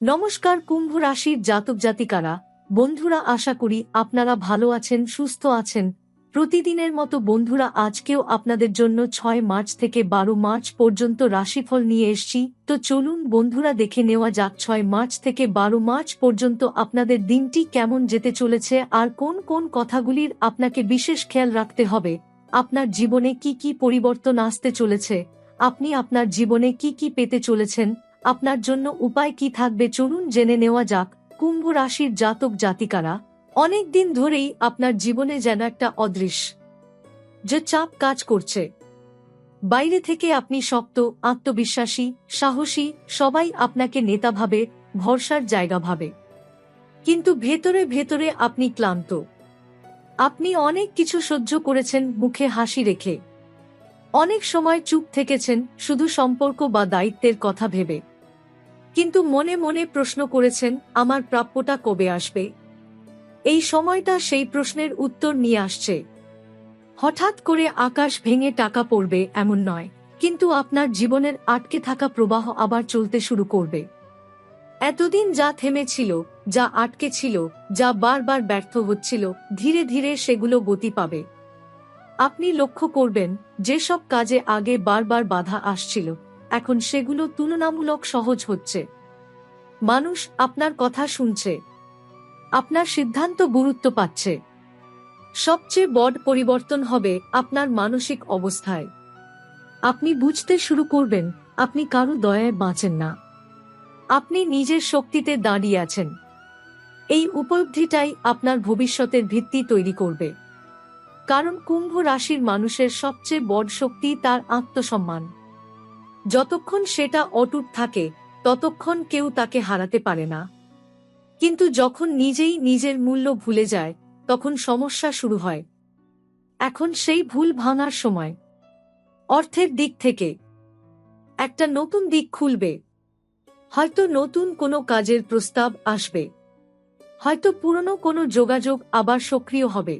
নমস্কার কুম্ভ রাশির জাতক জাতিকারা, বন্ধুরা, আশা করি আপনারা ভালো আছেন, সুস্থ আছেন। প্রতিদিনের মতো বন্ধুরা, আজকেও আপনাদের জন্য 6 মার্চ থেকে 12 মার্চ পর্যন্ত রাশিফল নিয়ে এসেছি। তো চলুন বন্ধুরা, দেখে নেওয়া যাক 6 মার্চ থেকে 12 মার্চ পর্যন্ত আপনাদের দিনটি কেমন যেতে চলেছে আর কোন কোন কথাগুলির আপনাকে বিশেষ খেয়াল রাখতে হবে। আপনার জীবনে কি কি পরিবর্তন আসতে চলেছে, আপনি আপনার জীবনে কি কি পেতে চলেছেন, আপনার জন্য উপায় কি থাকবে, চলুন জেনে নেওয়া যাক। কুম্ভ রাশির জাতক জাতিকারা, অনেক দিন ধরেই আপনার জীবনে যেন একটা অদৃশ্য যে চাপ কাজ করছে। বাইরে থেকে আপনি শক্ত, আত্মবিশ্বাসী, সাহসী, সবাই আপনাকে নেতা ভাবে, ভরসার জায়গা ভাবে। কিন্তু ভেতরে ভেতরে আপনি ক্লান্ত। আপনি অনেক কিছু সহ্য করেছেন মুখে হাসি রেখে, অনেক সময় চুপ থেকেছেন শুধু সম্পর্ক বা দায়িত্বের কথা ভেবে। কিন্তু মনে মনে প্রশ্ন করেছেন, আমার প্রাপ্যটা কবে আসবে। এই সময়টা সেই প্রশ্নের উত্তর নিয়ে আসছে। হঠাৎ করে আকাশ ভেঙে টাকা পড়বে এমন নয়, কিন্তু আপনার জীবনের আটকে থাকা প্রবাহ আবার চলতে শুরু করবে। এতদিন যা থেমেছিল, যা আটকে ছিল, যা বারবার ব্যর্থ হচ্ছিল, ধীরে ধীরে সেগুলো গতি পাবে। আপনি লক্ষ্য করবেন, যেসব কাজে আগে বারবার বাধা আসছিল, এখন সেগুলো তুলনামূলক সহজ হচ্ছে। মানুষ আপনার কথা শুনছে, আপনার সিদ্ধান্ত গুরুত্ব পাচ্ছে। সবচেয়ে বড় পরিবর্তন হবে আপনার মানসিক অবস্থায়। আপনি বুঝতে শুরু করবেন, আপনি কারো দয়ায় বাঁচেন না, আপনি নিজের শক্তিতে দাঁড়িয়ে আছেন। এই উপলব্ধিটাই আপনার ভবিষ্যতের ভিত্তি তৈরি করবে। কারণ কুম্ভ রাশির মানুষের সবচেয়ে বড় শক্তি তার আত্মসম্মান। যতক্ষণ সেটা অটুট থাকে, ততক্ষণ কেউ তাকে হারাতে পারে না। কিন্তু যখন নিজেই নিজের মূল্য ভুলে যায়, তখন সমস্যা শুরু হয়। এখন সেই ভুল ভাঙার সময়। অর্থের দিক থেকে একটা নতুন দিক খুলবে। হয়তো নতুন কোনো কাজের প্রস্তাব আসবে, হয়তো পুরনো কোনো যোগাযোগ আবার সক্রিয় হবে,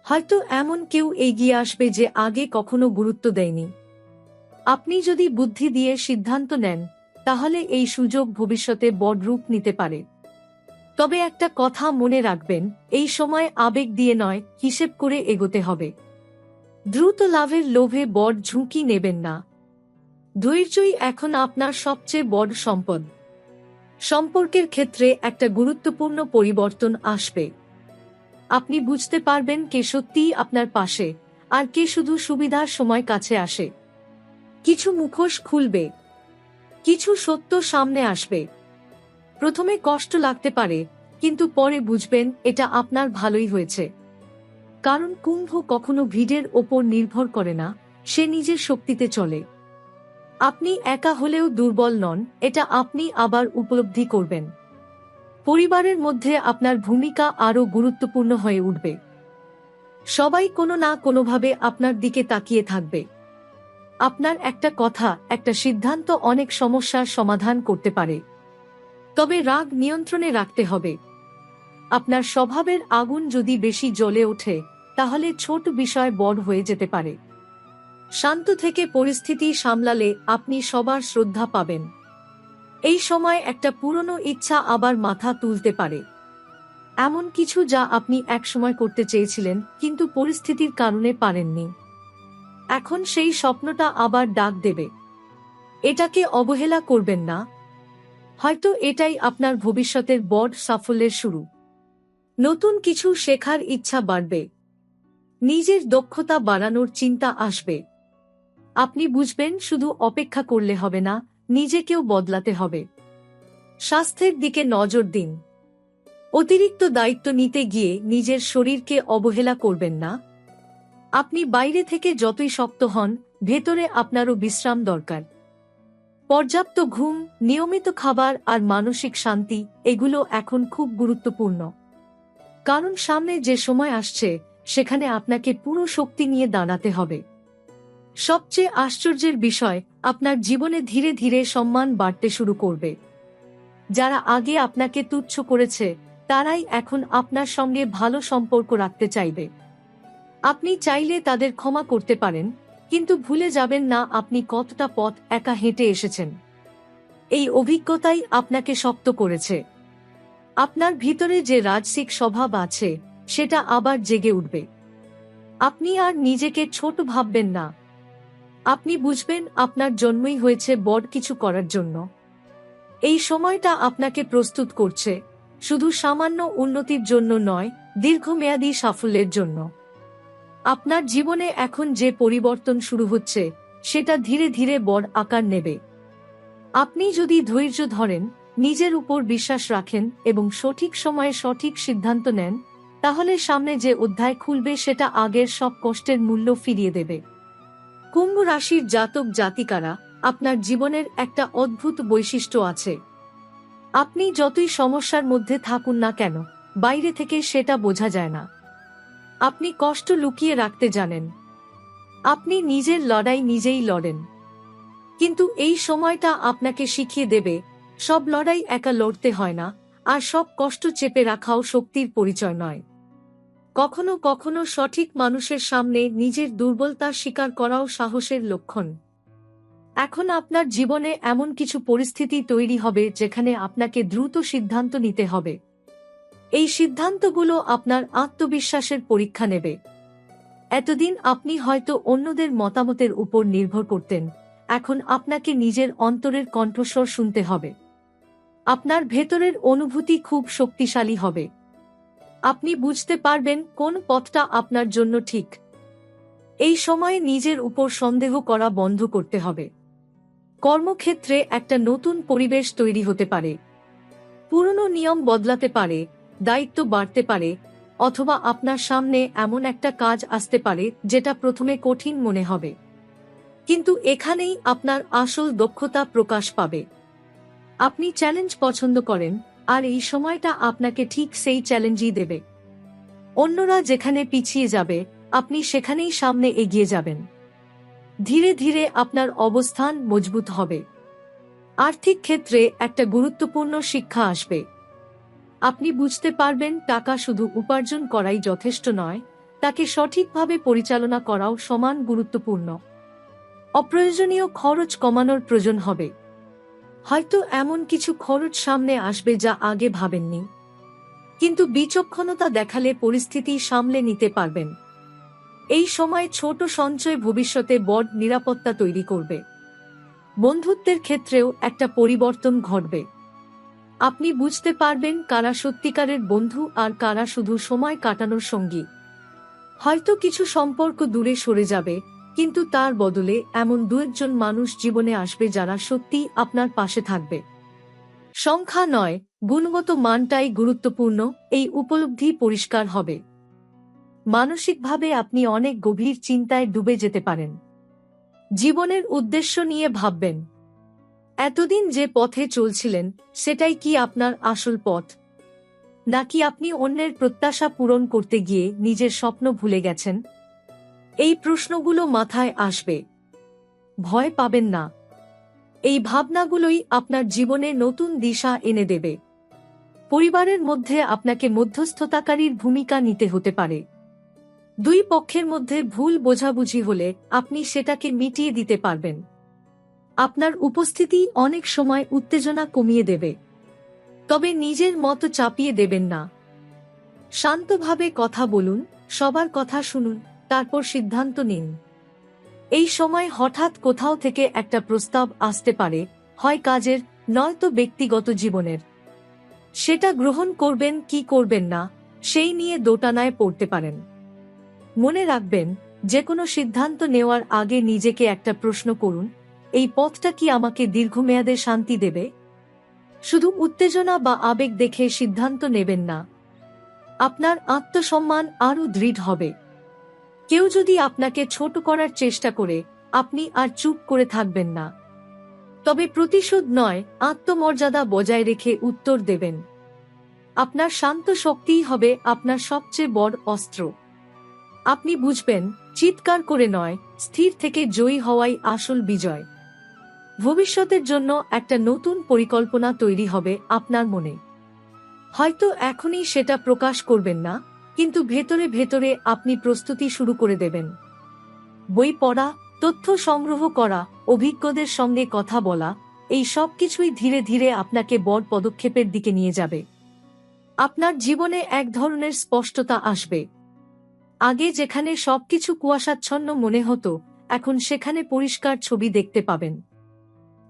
হয়তো এমন কেউ এগিয়ে আসবে যে আগে কখনো গুরুত্ব দেয়নি। আপনি যদি বুদ্ধি দিয়ে সিদ্ধান্ত নেন, তাহলে এই সুযোগ ভবিষ্যতে বড় রূপ নিতে পারে। তবে একটা কথা মনে রাখবেন, এই সময় আবেগ দিয়ে নয়, হিসেব করে এগোতে হবে। দ্রুত লাভের লোভে বড় ঝুঁকি নেবেন না। ধৈর্যই এখন আপনার সবচেয়ে বড় সম্পদ। সম্পর্কের ক্ষেত্রে একটা গুরুত্বপূর্ণ পরিবর্তন আসবে। আপনি বুঝতে পারবেন কে সত্যিই আপনার পাশে, আর কে শুধু সুবিধার সময় কাছে আসে। কিছু মুখোশ খুলবে, কিছু সত্য সামনে আসবে। প্রথমে কষ্ট লাগতে পারে, কিন্তু পরে বুঝবেন এটা আপনার ভালোই হয়েছে। কারণ কুম্ভ কখনো ভিড়ের ওপর নির্ভর করে না, সে নিজের শক্তিতে চলে। আপনি একা হলেও দুর্বল নন, এটা আপনি আবার উপলব্ধি করবেন। পরিবারের মধ্যে আপনার ভূমিকা আরও গুরুত্বপূর্ণ হয়ে উঠবে। সবাই কোনো না কোনোভাবে আপনার দিকে তাকিয়ে থাকবে। আপনার একটা কথা, একটা সিদ্ধান্ত অনেক সমস্যার সমাধান করতে পারে। তবে রাগ নিয়ন্ত্রণে রাখতে হবে। আপনার স্বভাবের আগুন যদি বেশি জ্বলে ওঠে, তাহলে ছোট বিষয় বড় হয়ে যেতে পারে। শান্ত থেকে পরিস্থিতি সামলালে আপনি সবার শ্রদ্ধা পাবেন। এই সময় একটা পুরনো ইচ্ছা আবার মাথা তুলতে পারে। এমন কিছু যা আপনি একসময় করতে চেয়েছিলেন, কিন্তু পরিস্থিতির কারণে পারেননি। এখন সেই স্বপ্নটা আবার ডাক দেবে। এটাকে অবহেলা করবেন না। হয়তো এটাই আপনার ভবিষ্যতের বড় সাফল্যের শুরু। নতুন কিছু শেখার ইচ্ছা বাড়বে। নিজের দক্ষতা বাড়ানোর চিন্তা আসবে। আপনি বুঝবেন, শুধু অপেক্ষা করলে হবে না, নিজেকেও বদলাতে হবে। স্বাস্থ্যের দিকে নজর দিন। অতিরিক্ত দায়িত্ব নিতে গিয়ে নিজের শরীরকে অবহেলা করবেন না। আপনি বাইরে থেকে যতই শক্ত হন, ভেতরে আপনারও বিশ্রাম দরকার। পর্যাপ্ত ঘুম, নিয়মিত খাবার আর মানসিক শান্তি, এগুলো এখন খুব গুরুত্বপূর্ণ। কারণ সামনে যে সময় আসছে, সেখানে আপনাকে পুরো শক্তি নিয়ে দাঁড়াতে হবে। সবচেয়ে আশ্চর্যের বিষয়, আপনার জীবনে ধীরে ধীরে সম্মান বাড়তে শুরু করবে। যারা আগে আপনাকে তুচ্ছ করেছে, তারাই এখন আপনার সঙ্গে ভালো সম্পর্ক রাখতে চাইবে। আপনি চাইলে তাদের ক্ষমা করতে পারেন, কিন্তু ভুলে যাবেন না আপনি কতটা পথ একা হেঁটে এসেছেন। এই অভিজ্ঞতাই আপনাকে শক্ত করেছে। আপনার ভিতরে যে রাজসিক স্বভাব আছে সেটা আবার জেগে উঠবে। আপনি আর নিজেকে ছোট ভাববেন না। আপনি বুঝবেন আপনার জন্মই হয়েছে বড় কিছু করার জন্য। এই সময়টা আপনাকে প্রস্তুত করছে, শুধু সামান্য উন্নতির জন্য নয়, দীর্ঘমেয়াদী সাফল্যের জন্য। আপনার জীবনে এখন যে পরিবর্তন শুরু হচ্ছে সেটা ধীরে ধীরে বড় আকার নেবে। আপনি যদি ধৈর্য ধরেন, নিজের উপর বিশ্বাস রাখেন এবং সঠিক সময়ে সঠিক সিদ্ধান্ত নেন, তাহলে সামনে যে অধ্যায় খুলবে সেটা আগের সব কষ্টের মূল্য ফিরিয়ে দেবে। কুম্ভ রাশির জাতক জাতিকারা, আপনার জীবনের একটা অদ্ভুত বৈশিষ্ট্য আছে। আপনি যতই সমস্যার মধ্যে থাকুন না কেন, বাইরে থেকে সেটা বোঝা যায় না। আপনি কষ্ট লুকিয়ে রাখতে জানেন। আপনি নিজের লড়াই নিজেই লড়েন। কিন্তু এই সময়টা আপনাকে শিখিয়ে দেবে, সব লড়াই একা লড়তে হয় না, আর সব কষ্ট চেপে রাখাও শক্তির পরিচয় নয়। কখনো কখনো সঠিক মানুষের সামনে নিজের দুর্বলতা স্বীকার করাও সাহসের লক্ষণ। এখন আপনার জীবনে এমন কিছু পরিস্থিতি তৈরি হবে যেখানে আপনাকে দ্রুত সিদ্ধান্ত নিতে হবে। এই সিদ্ধান্তগুলো আপনার আত্মবিশ্বাসের পরীক্ষা নেবে। এতদিন আপনি হয়তো অন্যদের মতামতের উপর নির্ভর করতেন, এখন আপনাকে নিজের অন্তরের কণ্ঠস্বর শুনতে হবে। আপনার ভেতরের অনুভূতি খুব শক্তিশালী হবে। আপনি বুঝতে পারবেন কোন পথটা আপনার জন্য ঠিক। এই সময়ে নিজের উপর সন্দেহ করা বন্ধ করতে হবে। কর্মক্ষেত্রে একটা নতুন পরিবেশ তৈরি হতে পারে। পুরনো নিয়ম বদলাতে পারে, দায়িত্ব বাড়তে পারে, অথবা আপনার সামনে এমন একটা কাজ আসতে পারে যেটা প্রথমে কঠিন মনে হবে। কিন্তু এখানেই আপনার আসল দক্ষতা প্রকাশ পাবে। আপনি চ্যালেঞ্জ পছন্দ করেন, আর এই সময়টা আপনাকে ঠিক সেই চ্যালেঞ্জই দেবে। অন্যরা যেখানে পিছিয়ে যাবে, আপনি সেখানেই সামনে এগিয়ে যাবেন। ধীরে ধীরে আপনার অবস্থান মজবুত হবে। আর্থিক ক্ষেত্রে একটা গুরুত্বপূর্ণ শিক্ষা আসবে। আপনি বুঝতে পারবেন টাকা শুধু উপার্জন করাই যথেষ্ট নয়, তাকে সঠিকভাবে পরিচালনা করাও সমান গুরুত্বপূর্ণ। অপ্রয়োজনীয় খরচ কমানোর প্রয়োজন হবে। হয়তো এমন কিছু খরচ সামনে আসবে যা আগে ভাবেননি, কিন্তু বিচক্ষণতা দেখালে পরিস্থিতি সামলে নিতে পারবেন। এই সময় ছোট সঞ্চয় ভবিষ্যতে বড় নিরাপত্তা তৈরি করবে। বন্ধুত্বের ক্ষেত্রেও একটা পরিবর্তন ঘটবে। আপনি বুঝতে পারবেন কারা সত্যিকারের বন্ধু আর কারা শুধু সময় কাটানোর সঙ্গী। হয়তো কিছু সম্পর্ক দূরে সরে যাবে, কিন্তু তার বদলে এমন দু-একজন মানুষ জীবনে আসবে যারা সত্যিই আপনার পাশে থাকবে। সংখ্যা নয়, গুণগত মানটাই গুরুত্বপূর্ণ, এই উপলব্ধি পরিষ্কার হবে। মানসিকভাবে আপনি অনেক গভীর চিন্তায় ডুবে যেতে পারেন। জীবনের উদ্দেশ্য নিয়ে ভাববেন। এতদিন যে পথে চলছিলেন সেটাই কি আপনার আসল পথ, নাকি আপনি অন্যের প্রত্যাশা পূরণ করতে গিয়ে নিজের স্বপ্ন ভুলে গেছেন? এই প্রশ্নগুলো মাথায় আসবে। ভয় পাবেন না। এই ভাবনাগুলোই আপনার জীবনে নতুন দিশা এনে দেবে। পরিবারের মধ্যে আপনাকে মধ্যস্থতাকারীর ভূমিকা নিতে হতে পারে। দুই পক্ষের মধ্যে ভুল বোঝাবুঝি হলে আপনি সেটাকে মিটিয়ে দিতে পারবেন। আপনার উপস্থিতি অনেক সময় উত্তেজনা কমিয়ে দেবে। তবে নিজের মতো চাপিয়ে দেবেন না। শান্তভাবে কথা বলুন, সবার কথা শুনুন, তারপর সিদ্ধান্ত নিন। এই সময় হঠাৎ কোথাও থেকে একটা প্রস্তাব আসতে পারে, হয় কাজের, নয়তো ব্যক্তিগত জীবনের। সেটা গ্রহণ করবেন কি করবেন না, সেই নিয়ে দোটানায় পড়তে পারেন। মনে রাখবেন, যে কোনো সিদ্ধান্ত নেওয়ার আগে নিজেকে একটা প্রশ্ন করুন, এই পথটা কি আমাকে দীর্ঘমেয়াদে শান্তি দেবে? শুধু উত্তেজনা বা আবেগ দেখে সিদ্ধান্ত নেবেন না। আপনার আত্মসম্মান আরও দৃঢ় হবে। কেউ যদি আপনাকে ছোট করার চেষ্টা করে, আপনি আর চুপ করে থাকবেন না। তবে প্রতিশোধ নয়, আত্মমর্যাদা বজায় রেখে উত্তর দেবেন। আপনার শান্ত শক্তিই হবে আপনার সবচেয়ে বড় অস্ত্র। আপনি বুঝবেন, চিৎকার করে নয়, স্থির থেকে জয়ী হওয়াই আসল বিজয়। ভবিষ্যতের জন্য একটা নতুন পরিকল্পনা তৈরি হবে আপনার মনে। হয়তো এখনই সেটা প্রকাশ করবেন না, কিন্তু ভেতরে ভেতরে আপনি প্রস্তুতি শুরু করে দেবেন। বই পড়া, তথ্য সংগ্রহ করা, অভিজ্ঞদের সঙ্গে কথা বলা, এই সব কিছুই ধীরে ধীরে আপনাকে বড় পদক্ষেপের দিকে নিয়ে যাবে। আপনার জীবনে এক ধরনের স্পষ্টতা আসবে। আগে যেখানে সবকিছু কুয়াশাচ্ছন্ন মনে হতো, এখন সেখানে পরিষ্কার ছবি দেখতে পাবেন।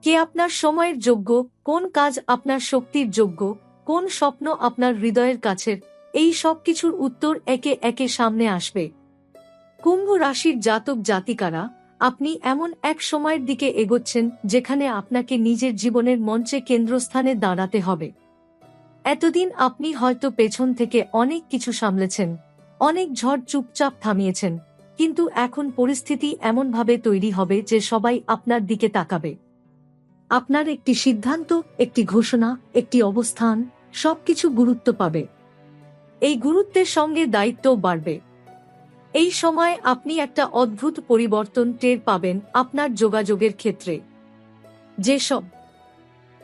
কে আপনার সময়ের যোগ্য, কোন কাজ আপনার শক্তির যোগ্য, কোন স্বপ্ন আপনার হৃদয়ের কাছের, এই সব কিছুর উত্তর একে একে সামনে আসবে। কুম্ভ রাশির জাতক জাতিকারা, আপনি এমন এক সময়ের দিকে এগোচ্ছেন যেখানে আপনাকে নিজের জীবনের মঞ্চে কেন্দ্রস্থানে দাঁড়াতে হবে। এতদিন আপনি হয়তো পেছন থেকে অনেক কিছু সামলেছেন, অনেক ঝড় চুপচাপ থামিয়েছেন, কিন্তু এখন পরিস্থিতি এমনভাবে তৈরি হবে যে সবাই আপনার দিকে তাকাবে। আপনার একটি সিদ্ধান্ত, একটি ঘোষণা, একটি অবস্থান, সবকিছু গুরুত্ব পাবে। এই গুরুত্বের সঙ্গে দায়িত্বও বাড়বে। এই সময় আপনি একটা অদ্ভুত পরিবর্তন টের পাবেন আপনার যোগাযোগের ক্ষেত্রে। যেসব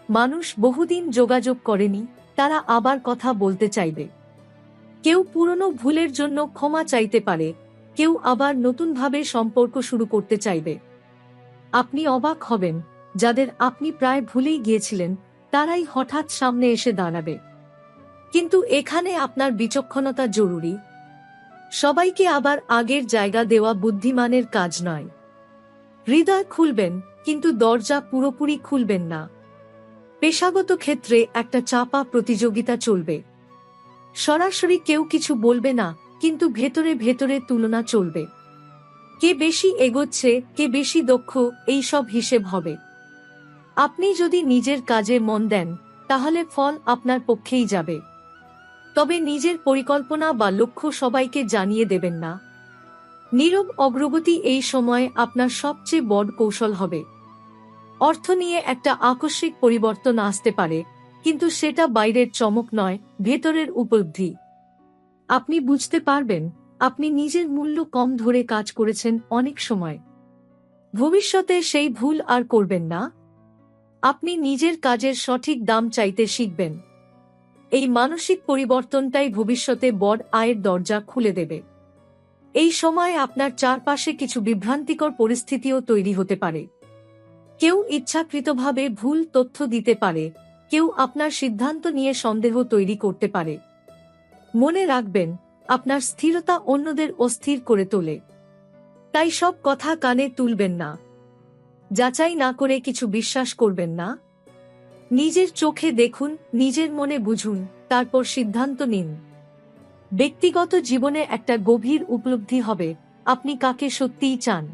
মানুষ বহুদিন যোগাযোগ করেনি, তারা আবার কথা বলতে চাইবে। কেউ পুরনো ভুলের জন্য ক্ষমা চাইতে পারে, কেউ আবার নতুনভাবে সম্পর্ক শুরু করতে চাইবে। আপনি অবাক হবেন, যাদের আপনি প্রায় ভুলেই গিয়েছিলেন তারাই হঠাৎ সামনে এসে দাঁড়াবে। কিন্তু এখানে আপনার বিচক্ষণতা জরুরি। সবাইকে আবার আগের জায়গা দেওয়া বুদ্ধিমানের কাজ নয়। হৃদয় খুলবেন, কিন্তু দরজা পুরোপুরি খুলবেন না। পেশাগত ক্ষেত্রে একটা চাপা প্রতিযোগিতা চলবে। সরাসরি কেউ কিছু বলবে না, কিন্তু ভেতরে ভেতরে তুলনা চলবে। কে বেশি এগোচ্ছে, কে বেশি দক্ষ, এই সব হিসেব হবে। আপনি যদি নিজের কাজে মন দেন, তাহলে ফল আপনার পক্ষেই যাবে। তবে নিজের পরিকল্পনা বা লক্ষ্য সবাইকে জানিয়ে দেবেন না। নীরব অগ্রগতি এই সময় আপনার সবচেয়ে বড় কৌশল হবে। অর্থ নিয়ে একটা আকস্মিক পরিবর্তন আসতে পারে, কিন্তু সেটা বাইরের চমক নয়, ভেতরের উপলব্ধি। আপনি বুঝতে পারবেন আপনি নিজের মূল্য কম ধরে কাজ করেছেন অনেক সময়। ভবিষ্যতে সেই ভুল আর করবেন না। আপনি নিজের কাজের সঠিক দাম চাইতে শিখবেন। এই মানসিক পরিবর্তনটাই ভবিষ্যতে বড় আয়ের দরজা খুলে দেবে। এই সময় আপনার চারপাশে কিছু বিভ্রান্তিকর পরিস্থিতিও তৈরি হতে পারে। কেউ ইচ্ছাকৃতভাবে ভুল তথ্য দিতে পারে, কেউ আপনার সিদ্ধান্ত নিয়ে সন্দেহ তৈরি করতে পারে। মনে রাখবেন, আপনার স্থিরতা অন্যদের অস্থির করে তোলে। তাই সব কথা কানে তুলবেন না। যাচাই না করে কিছু বিশ্বাস করবেন না। নিজের চোখে দেখুন, নিজের মনে বুঝুন, তারপর সিদ্ধান্ত নিন। ব্যক্তিগত জীবনে একটা গভীর উপলব্ধি হবে আপনি কাকে সত্যিই চান।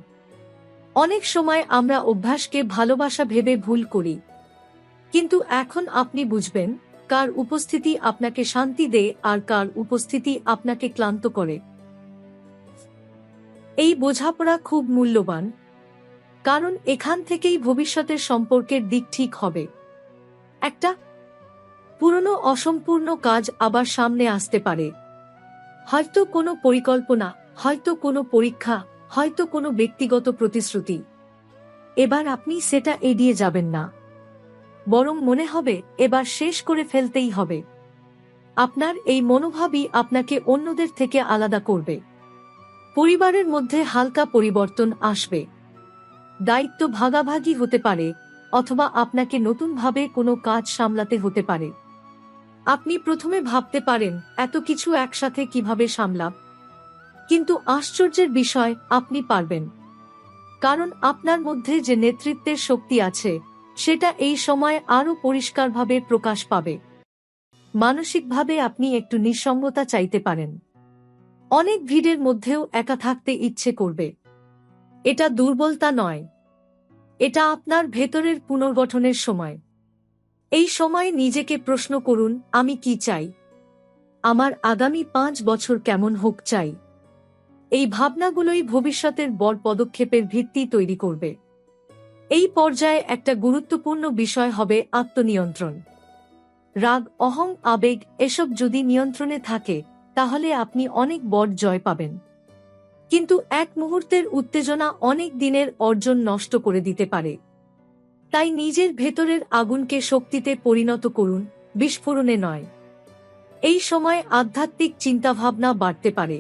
অনেক সময় আমরা অভ্যাসকে ভালোবাসা ভেবে ভুল করি, কিন্তু এখন আপনি বুঝবেন কার উপস্থিতি আপনাকে শান্তি দেয় আর কার উপস্থিতি আপনাকে ক্লান্ত করে। এই বোঝাপড়া খুব মূল্যবান, কারণ এখান থেকেই ভবিষ্যতের সম্পর্কের দিক ঠিক হবে। একটা পুরনো অসম্পূর্ণ কাজ আবার সামনে আসতে পারে। হয়তো কোনো পরিকল্পনা, হয়তো কোনো পরীক্ষা, হয়তো কোনো ব্যক্তিগত প্রতিশ্রুতি। এবার আপনি সেটা এড়িয়ে যাবেন না, বরং মনে হবে এবার শেষ করে ফেলতেই হবে। আপনার এই মনোভাবই আপনাকে অন্যদের থেকে আলাদা করবে। পরিবারের মধ্যে হালকা পরিবর্তন আসবে। দায়িত্ব ভাগাভাগি হতে পারে, অথবা আপনাকে নতুনভাবে কোনো কাজ সামলাতে হতে পারে। আপনি প্রথমে ভাবতে পারেন এত কিছু একসাথে কিভাবে সামলাব, কিন্তু আশ্চর্যের বিষয়, আপনি পারবেন। কারণ আপনার মধ্যে যে নেতৃত্বের শক্তি আছে, সেটা এই সময় আরও পরিষ্কারভাবে প্রকাশ পাবে। মানসিকভাবে আপনি একটু নিঃসঙ্গতা চাইতে পারেন। অনেক ভিড়ের মধ্যেও একা থাকতে ইচ্ছে করবে। এটা দুর্বলতা নয়, এটা আপনার ভেতরের পুনর্গঠনের সময়। এই সময় নিজেকে প্রশ্ন করুন, আমি কি চাই? আমার আগামী 5 বছর কেমন হোক চাই? এই ভাবনাগুলোই ভবিষ্যতের বড় পদক্ষেপের ভিত্তি তৈরি করবে। এই পর্যায়ে একটা গুরুত্বপূর্ণ বিষয় হবে আত্মনিয়ন্ত্রণ। রাগ, অহং, আবেগ এসব যদি নিয়ন্ত্রণে থাকে, তাহলে আপনি অনেক বড় জয় পাবেন। কিন্তু এক মুহূর্তের উত্তেজনা অনেক দিনের অর্জন নষ্ট করে দিতে পারে। তাই নিজের ভেতরের আগুনকে শক্তিতে পরিণত করুন, বিস্ফোরণে নয়। এই সময় আধ্যাত্মিক চিন্তাভাবনা বাড়তে পারে।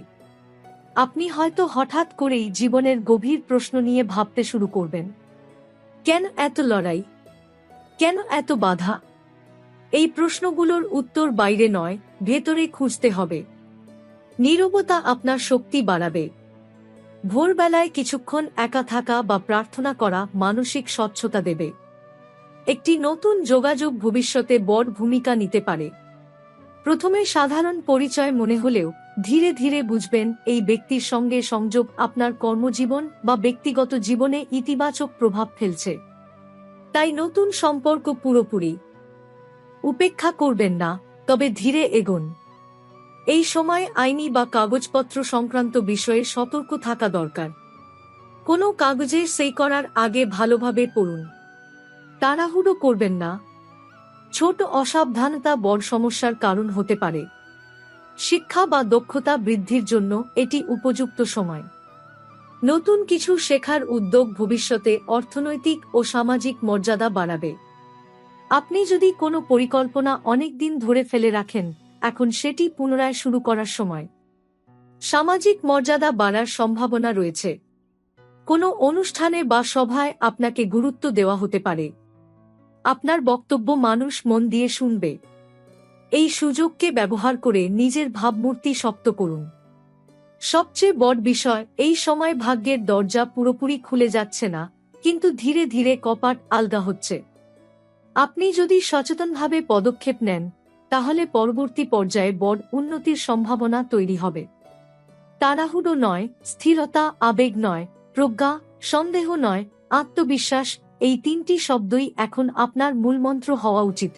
আপনি হয়তো হঠাৎ করেই জীবনের গভীর প্রশ্ন নিয়ে ভাবতে শুরু করবেন। কেন এত লড়াই? কেন এত বাধা? এই প্রশ্নগুলোর উত্তর বাইরে নয়, ভেতরে খুঁজতে হবে। নীরবতা আপনার শক্তি বাড়াবে। ভোরবেলায় কিছুক্ষণ একা থাকা বা প্রার্থনা করা মানসিক স্বচ্ছতা দেবে। একটি নতুন যোগাযোগ ভবিষ্যতে বড় ভূমিকা নিতে পারে। প্রথমে সাধারণ পরিচয় মনে হলেও ধীরে ধীরে বুঝবেন এই ব্যক্তির সঙ্গে সংযোগ আপনার কর্মজীবন বা ব্যক্তিগত জীবনে ইতিবাচক প্রভাব ফেলছে। তাই নতুন সম্পর্ক পুরোপুরি উপেক্ষা করবেন না, তবে ধীরে এগোন। এই সময় আইনি বা কাগজপত্র সংক্রান্ত বিষয়ে সতর্ক থাকা দরকার। কোনো কাগজে সই করার আগে ভালোভাবে পড়ুন। তাড়াহুড়ো করবেন না। ছোট অসাবধানতা বড় সমস্যার কারণ হতে পারে। শিক্ষা বা দক্ষতা বৃদ্ধির জন্য এটি উপযুক্ত সময়। নতুন কিছু শেখার উদ্যোগ ভবিষ্যতে অর্থনৈতিক ও সামাজিক মর্যাদা বাড়াবে। আপনি যদি কোনো পরিকল্পনা অনেক দিন ধরে ফেলে রাখেন, এখন সেটি পুনরায় শুরু করার সময়। সামাজিক মর্যাদা বাড়ার সম্ভাবনা রয়েছে। কোনো অনুষ্ঠানে বা সভায় আপনাকে গুরুত্ব দেওয়া হতে পারে। আপনার বক্তব্য মানুষ মন দিয়ে শুনবে। এই সুযোগকে ব্যবহার করে নিজের ভাবমূর্তি শক্ত করুন। সবচেয়ে বড় বিষয়, এই সময় ভাগ্যের দরজা পুরোপুরি খুলে যাচ্ছে না, কিন্তু ধীরে ধীরে কপাট আলগা হচ্ছে। আপনি যদি সচেতনভাবে পদক্ষেপ নেন, তাহলে পরবর্তী পর্যায়ে বড় উন্নতির সম্ভাবনা তৈরি হবে। তাড়াহুড়ো নয়, স্থিরতা, আবেগ নয়, প্রজ্ঞা, সন্দেহ নয়, আত্মবিশ্বাস, এই তিনটি শব্দই এখন আপনার মূলমন্ত্র হওয়া উচিত।